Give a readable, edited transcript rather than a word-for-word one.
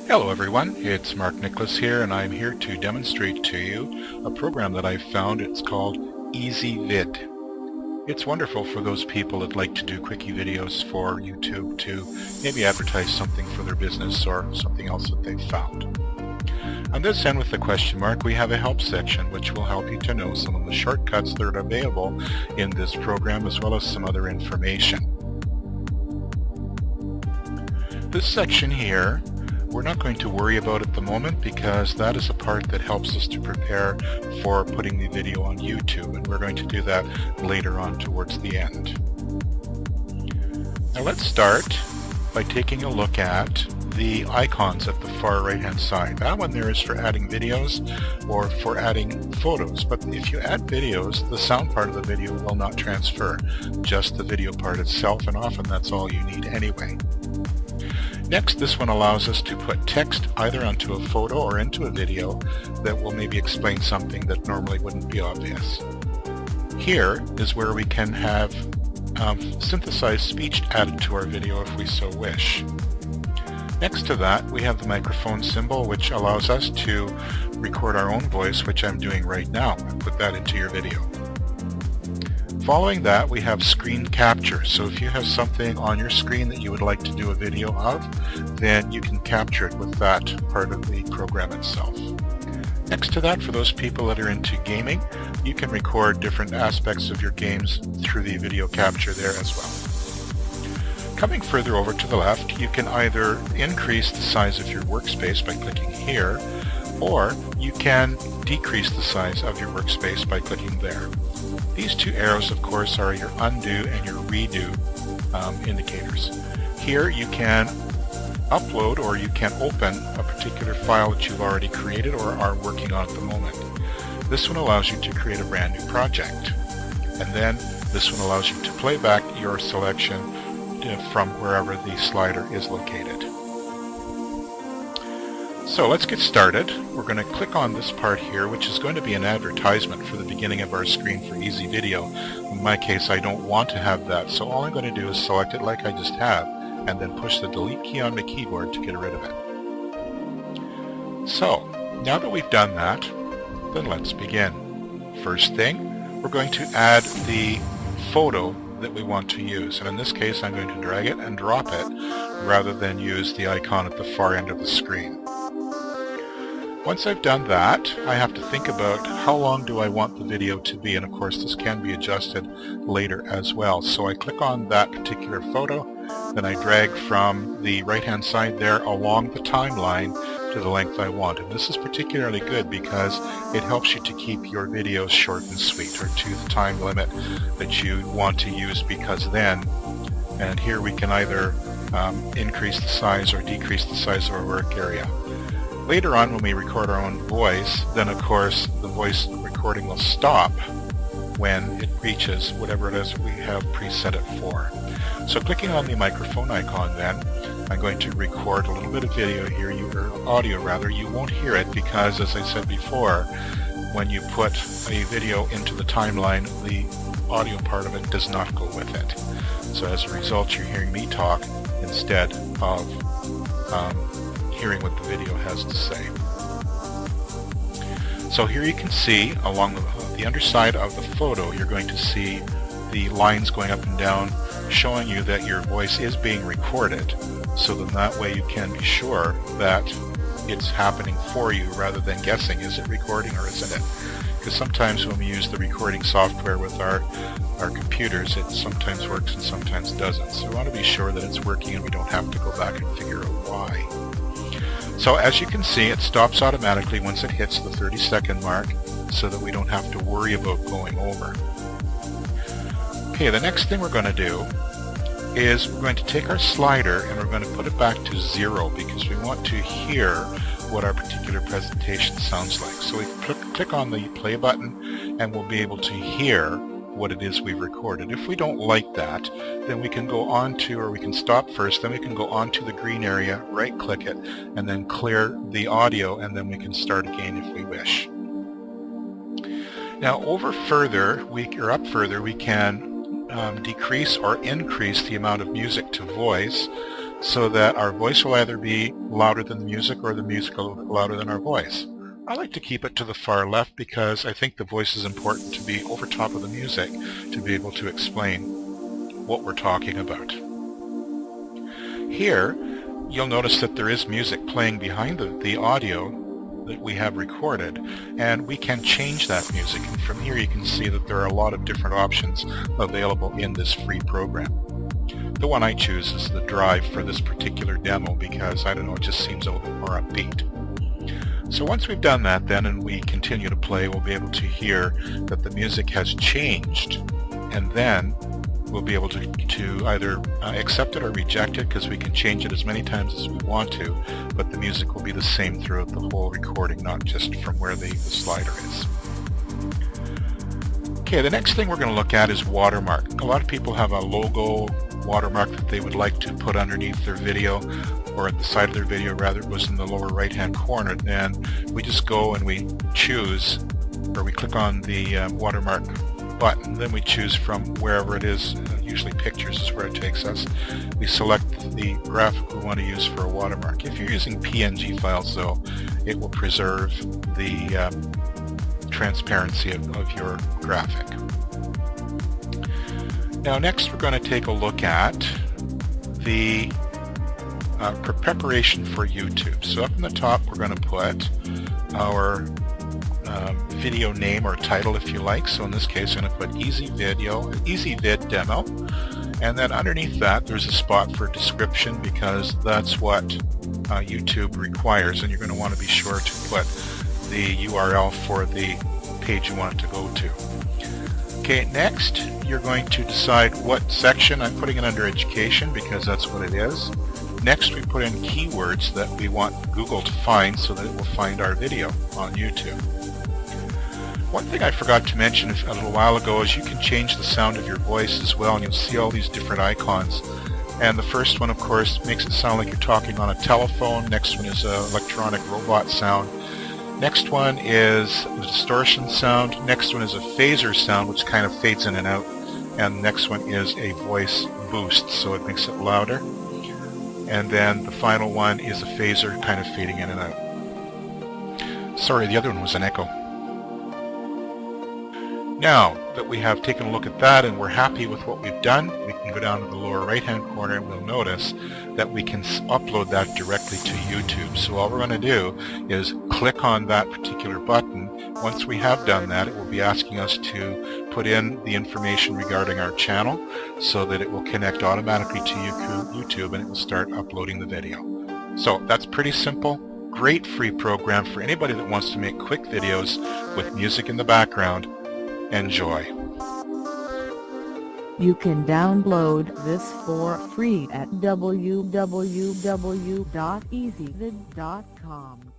Hello everyone, it's Mark Nicholas here, and I'm here to demonstrate to you a program that I've found. It's called EZVid. It's wonderful for those people that like to do quickie videos for YouTube to maybe advertise something for their business or something else that they've found. On this end with the question mark, we have a help section which will help you to know some of the shortcuts that are available in this program, as well as some other information. This section here we're not going to worry about at the moment, because that is a part that helps us to prepare for putting the video on YouTube, and we're going to do that later on towards the end. Now let's start by taking a look at the icons at the far right hand side. That one there is for adding videos or for adding photos, but if you add videos, the sound part of the video will not transfer, just the video part itself, and often that's all you need anyway. Next, this one allows us to put text either onto a photo or into a video that will maybe explain something that normally wouldn't be obvious. Here is where we can have synthesized speech added to our video if we so wish. Next to that, we have the microphone symbol, which allows us to record our own voice, which I'm doing right now, and put that into your video. Following that, we have screen capture. So if you have something on your screen that you would like to do a video of, then you can capture it with that part of the program itself. Next to that, for those people that are into gaming, you can record different aspects of your games through the video capture there as well. Coming further over to the left, you can either increase the size of your workspace by clicking here, or you can decrease the size of your workspace by clicking there. These two arrows, of course, are your undo and your redo indicators. Here you can upload, or you can open a particular file that you've already created or are working on at the moment. This one allows you to create a brand new project, and then this one allows you to play back your selection from wherever the slider is located. So let's get started. We're going to click on this part here, which is going to be an advertisement for the beginning of our screen for EZVid. In my case, I don't want to have that, so all I'm going to do is select it like I just have, and then push the delete key on my keyboard to get rid of it. So, now that we've done that, then let's begin. First thing, we're going to add the photo that we want to use, and in this case I'm going to drag it and drop it rather than use the icon at the far end of the screen. Once I've done that, I have to think about how long do I want the video to be, and of course this can be adjusted later as well. So I click on that particular photo, then I drag from the right hand side there along the timeline to the length I want. And this is particularly good because it helps you to keep your videos short and sweet, or to the time limit that you want to use, because then, and here we can either increase the size or decrease the size of our work area. Later on, when we record our own voice, then of course the voice recording will stop when it reaches whatever it is we have preset it for. So clicking on the microphone icon, then I'm going to record a little bit of video here, or audio rather. You won't hear it because, as I said before, when you put a video into the timeline, the audio part of it does not go with it. So as a result, you're hearing me talk instead of hearing what the video has to say. So here you can see along the underside of the photo, you're going to see the lines going up and down, showing you that your voice is being recorded, so then that way you can be sure that it's happening for you rather than guessing, is it recording or isn't it? Because sometimes when we use the recording software with our computers, it sometimes works and sometimes doesn't. So we want to be sure that it's working and we don't have to go back and figure out why. So as you can see, it stops automatically once it hits the 30-second mark, so that we don't have to worry about going over. Okay, the next thing we're going to do is we're going to take our slider and we're going to put it back to 0, because we want to hear what our particular presentation sounds like. So we click on the play button and we'll be able to hear what it is we've recorded. If we don't like that, then we can go on to, or we can stop first, then we can go on to the green area, right click it, and then clear the audio, and then we can start again if we wish. Now up further, we can decrease or increase the amount of music to voice so that our voice will either be louder than the music or the music a little bit louder than our voice. I like to keep it to the far left because I think the voice is important to be over top of the music to be able to explain what we're talking about. Here, you'll notice that there is music playing behind the audio that we have recorded, and we can change that music. And from here you can see that there are a lot of different options available in this free program. The one I choose is the drive for this particular demo because, I don't know, it just seems a little bit more upbeat. So once we've done that then and we continue to play, we'll be able to hear that the music has changed, and then we'll be able to either accept it or reject it, because we can change it as many times as we want to, but the music will be the same throughout the whole recording, not just from where the slider is. Okay, the next thing we're going to look at is watermark. A lot of people have a logo watermark that they would like to put underneath their video, or at the side of their video rather. It was in the lower right hand corner. Then we just go and we choose, or we click on the watermark button, then we choose from wherever it is. Usually pictures is where it takes us. We select the graphic we want to use for a watermark. If you're using PNG files though, it will preserve the transparency of your graphic. Now next we're going to take a look at the preparation for YouTube. So up in the top we're going to put our video name or title, if you like. So in this case I'm going to put EZVid demo, and then underneath that there's a spot for description, because that's what YouTube requires, and you're going to want to be sure to put the URL for the page you want it to go to. Okay, next you're going to decide what section. I'm putting it under education because that's what it is. Next we put in keywords that we want Google to find so that it will find our video on YouTube. One thing I forgot to mention a little while ago is you can change the sound of your voice as well, and you'll see all these different icons. And the first one, of course, makes it sound like you're talking on a telephone. Next one is an electronic robot sound. Next one is a distortion sound. Next one is a phaser sound, which kind of fades in and out. And the next one is a voice boost, so it makes it louder. And then the final one is a phaser kind of fading in and out. Sorry, the other one was an echo. Now that we have taken a look at that and we're happy with what we've done, we can go down to the lower right hand corner and we'll notice that we can upload that directly to YouTube. So all we're going to do is click on that particular button. Once we have done that, it will be asking us to put in the information regarding our channel so that it will connect automatically to YouTube, and it will start uploading the video. So that's pretty simple. Great free program for anybody that wants to make quick videos with music in the background. Enjoy. You can download this for free at www.ezvid.com.